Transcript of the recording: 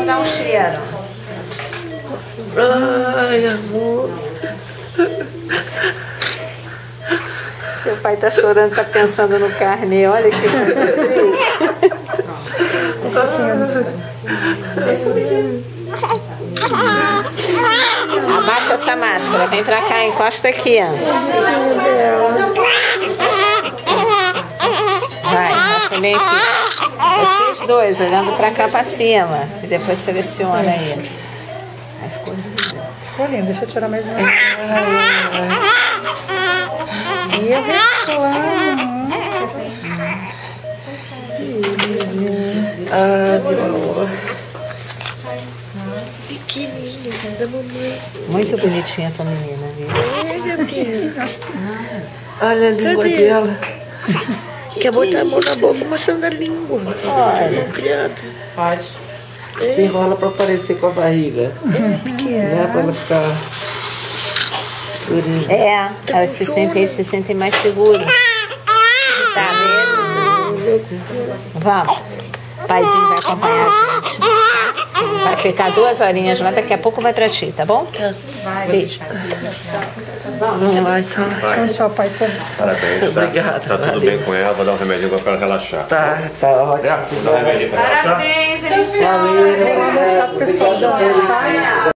vou dar um cheiro. Ai, amor. Seu pai tá chorando, tá pensando no carnê. Olha que coisa triste. Abaixa essa máscara, vem pra cá, encosta aqui, ó. Vai bem aqui. Vocês dois, olhando pra cá pra cima. E depois seleciona aí. Ficou lindo, deixa eu tirar mais uma. E eu reclamo. Ah, meu amor. Pequenininha da mamãe. Muito bonitinha a tua menina, viu? Olha, minha. Olha a língua dela. Quer botar a mão na boca mostrando a língua. Olha. Criada. Pode. Se enrola pra aparecer com a barriga. É pequena. Né? Pra ela ficar durinha. É, eles se sentem mais seguros. Tá mesmo? Vamos. O paizinho vai acompanhar a gente. Vai ficar 2 horinhas lá, daqui a pouco vai pra ti, tá bom? Beijo. Vamos lá, então. Então, tchau, pai. Parabéns. Obrigado. Tá tudo bem com ela, vou dar um remedinho pra ela relaxar. Tá ótimo. Dá um remedinho pra ela relaxar. Parabéns, Alexandre. Valeu. Pessoal,